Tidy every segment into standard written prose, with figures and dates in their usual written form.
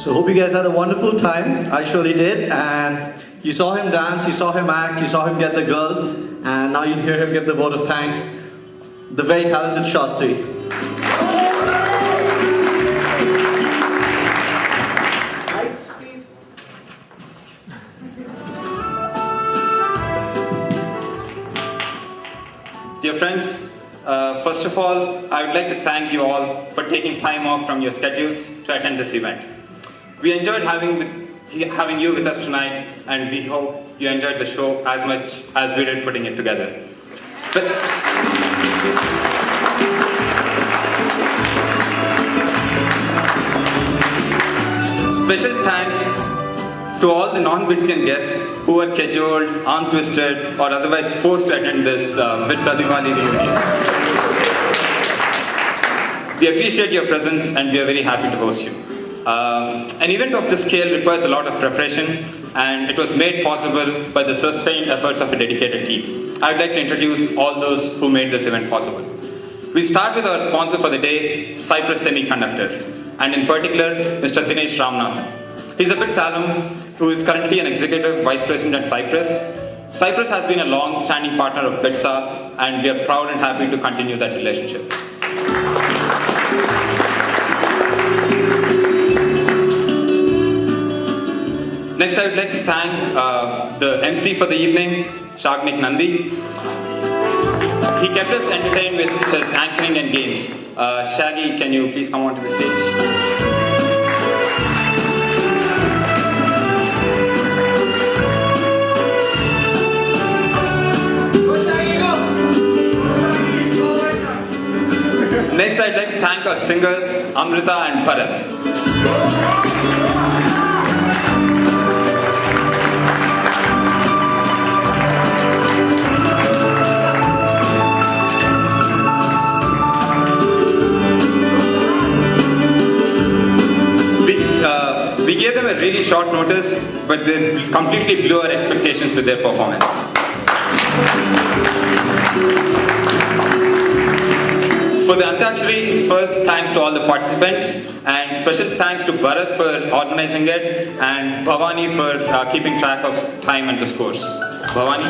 So hope you guys had a wonderful time. I surely did. And you saw him dance, you saw him act, you saw him get the girl, and now you hear him give the vote of thanks. The very talented Shastri. Dear friends, first of all, I would like to thank you all for taking time off from your schedules to attend this event. We enjoyed having you with us tonight, and we hope you enjoyed the show as much as we did putting it together. Special thanks to all the non-Bitsian guests who were cajoled, arm-twisted, or otherwise forced to attend this BITSAA Diwali reunion. We appreciate your presence and we are very happy to host you. An event of this scale requires a lot of preparation, and it was made possible by the sustained efforts of a dedicated team. I would like to introduce all those who made this event possible. We start with our sponsor for the day, Cypress Semiconductor, and in particular, Mr. Dinesh Ramnath. He's a BITSAA alum who is currently an executive vice president at Cypress. Cypress has been a long-standing partner of BITSAA, and we are proud and happy to continue that relationship. Next, I would like to thank the MC for the evening, Shagnik Nandi. He kept us entertained with his anchoring and games. Shaggy, can you please come onto the stage? Next, I'd like to thank our singers, Amrita and Bharat. We gave them a really short notice, but they completely blew our expectations with their performance. For the Antakshari, first thanks to all the participants, and special thanks to Bharat for organizing it, and Bhavani for keeping track of time and the scores. Bhavani?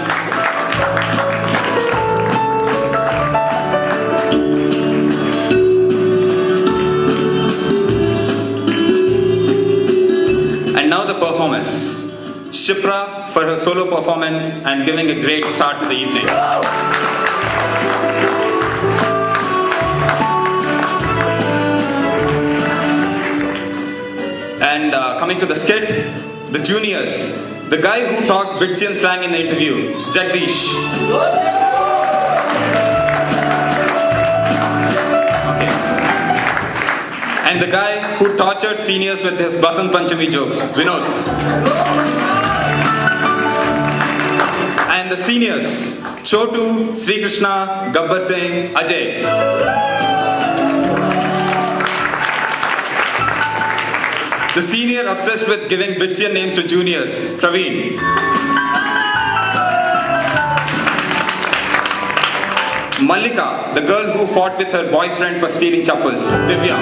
And now the performance. Shipra for her solo performance and giving a great start to the evening. And coming to the skit, the juniors. The guy who talked Bitsian slang in the interview, Jagdish. Okay. And the guy who tortured seniors with his Basant Panchami jokes, Vinod. And the seniors, Chotu, Sri Krishna, Gabbar Singh, Ajay. The senior obsessed with giving Bitsian names to juniors, Praveen. Mallika, the girl who fought with her boyfriend for stealing chappals, Divya.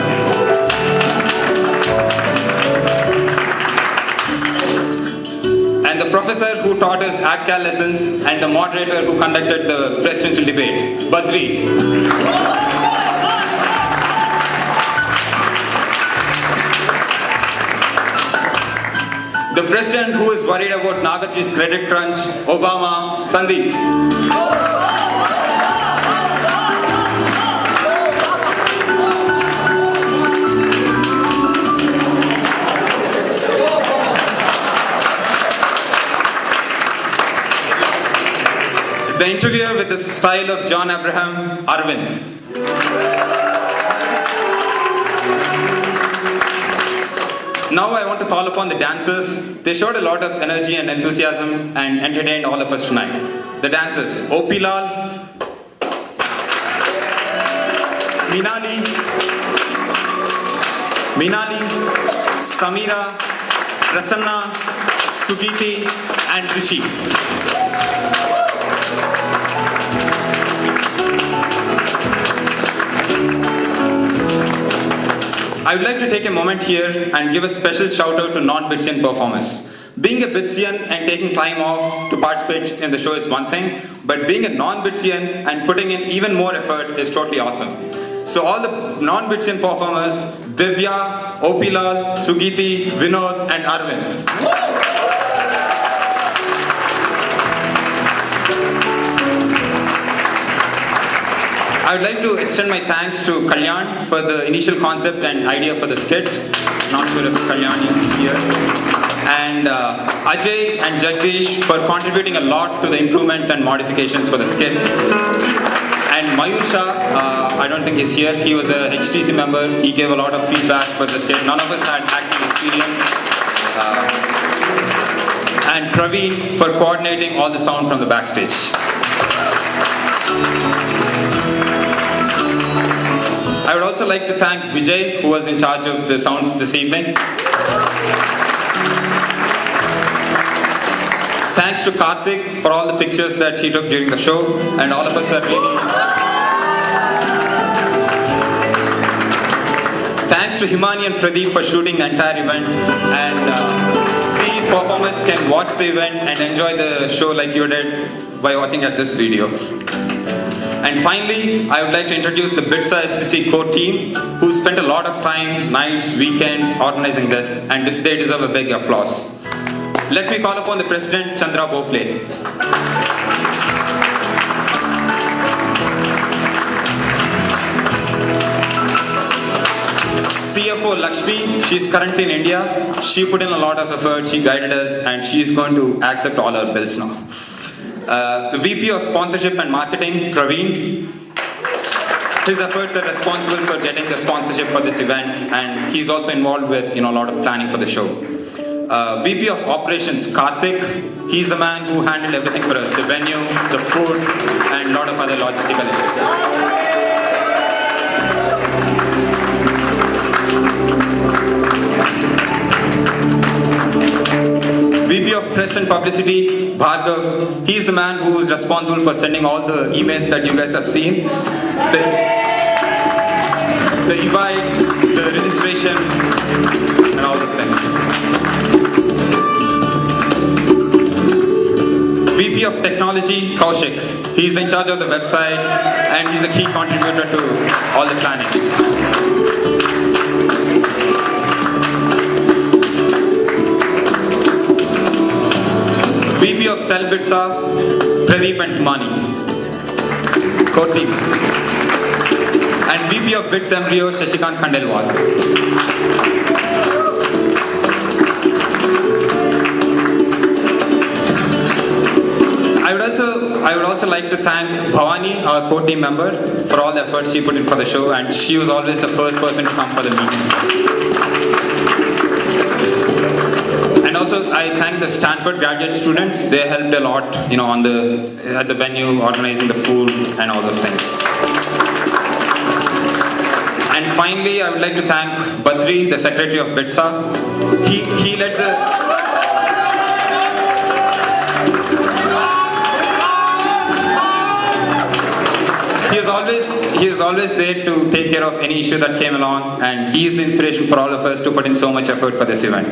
And the professor who taught us AdCal lessons, and the moderator who conducted the presidential debate, Badri. The president who is worried about Nagarji's credit crunch, Obama, Sandeep. The interviewer with the style of John Abraham, Arvind. Now I want to call upon the dancers. They showed a lot of energy and enthusiasm and entertained all of us tonight. The dancers, O.P. Lal, Minali, Samira, Prasanna, Sugiti, and Rishi. I would like to take a moment here and give a special shout out to non-Bitsian performers. Being a Bitsian and taking time off to participate in the show is one thing, but being a non-Bitsian and putting in even more effort is totally awesome. So all the non-Bitsian performers, Divya, Opilal, Sugiti, Vinod and Arvind. I would like to extend my thanks to Kalyan for the initial concept and idea for the skit. Not sure if Kalyan is here. And Ajay and Jagdish for contributing a lot to the improvements and modifications for the skit. And Mayusha, I don't think he's here. He was a HTC member. He gave a lot of feedback for the skit. None of us had acting experience. And Praveen for coordinating all the sound from the backstage. I would also like to thank Vijay, who was in charge of the sounds this evening. Thanks to Karthik for all the pictures that he took during the show, and all of us are really... Thanks to Himani and Pradeep for shooting the entire event, and these performers can watch the event and enjoy the show like you did by watching at this video. And finally, I would like to introduce the BITSAA SVC core team, who spent a lot of time, nights, weekends organizing this, and they deserve a big applause. Let me call upon the President, Chandra Bople. CFO Lakshmi, she's currently in India. She put in a lot of effort, she guided us, and she is going to accept all our bills now. The VP of Sponsorship and Marketing, Praveen, his efforts are responsible for getting the sponsorship for this event, and he's also involved with a lot of planning for the show. VP of Operations, Karthik, he's the man who handled everything for us, the venue, the food, and a lot of other logistical issues. VP of Press and Publicity, Bhargav, he's the man who is responsible for sending all the emails that you guys have seen. The invite, the registration, and all those things. VP of Technology, Kaushik, he's in charge of the website and he's a key contributor to all the planning. VP of Cell BITSAA, Pradeep and Himani, core team. And VP of BITS Embryo, Shashikant Khandelwal. I would also like to thank Bhavani, our core team member, for all the efforts she put in for the show, and she was always the first person to come for the meetings. And also, I thank the Stanford graduate students. They helped a lot, at the venue, organizing the food and all those things. And finally, I would like to thank Badri, the secretary of BITSAA. He led the... He is always there to take care of any issue that came along, and he is the inspiration for all of us to put in so much effort for this event.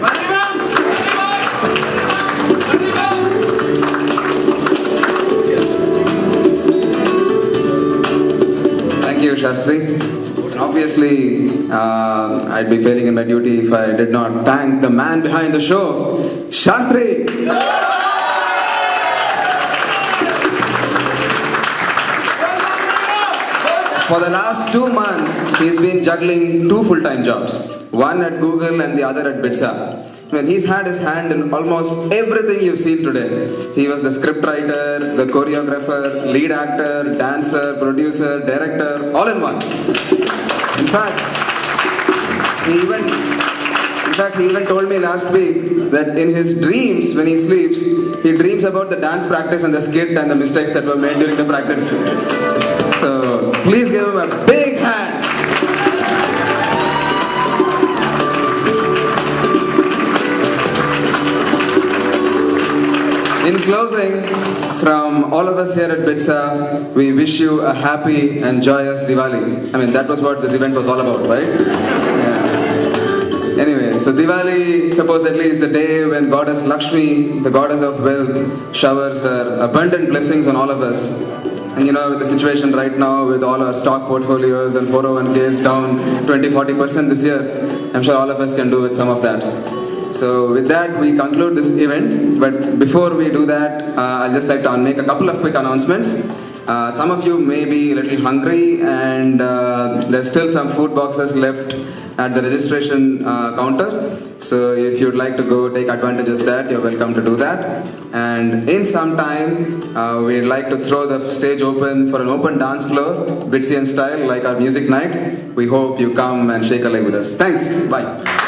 Thank you, Shastri. Obviously, I'd be failing in my duty if I did not thank the man behind the show, Shastri. For the last 2 months, he's been juggling 2 full-time jobs. One at Google and the other at BITSAA. I mean, he's had his hand in almost everything you've seen today. He was the scriptwriter, the choreographer, lead actor, dancer, producer, director, all in one. In fact, he even told me last week that in his dreams, when he sleeps, he dreams about the dance practice and the skit and the mistakes that were made during the practice. So, please give him a big hand. In closing, from all of us here at BITSAA, we wish you a happy and joyous Diwali. I mean, that was what this event was all about, right? Yeah. Anyway, so Diwali supposedly is the day when Goddess Lakshmi, the goddess of wealth, showers her abundant blessings on all of us. And you know, with the situation right now, with all our stock portfolios and 401ks down 20-40% this year, I'm sure all of us can do with some of that. So with that, we conclude this event. But before we do that, I'd just like to make a couple of quick announcements. Some of you may be a little hungry, and there's still some food boxes left at the registration counter. So if you'd like to go take advantage of that, you're welcome to do that. And in some time, we'd like to throw the stage open for an open dance floor, Bitsian style, like our music night. We hope you come and shake a leg with us. Thanks. Bye.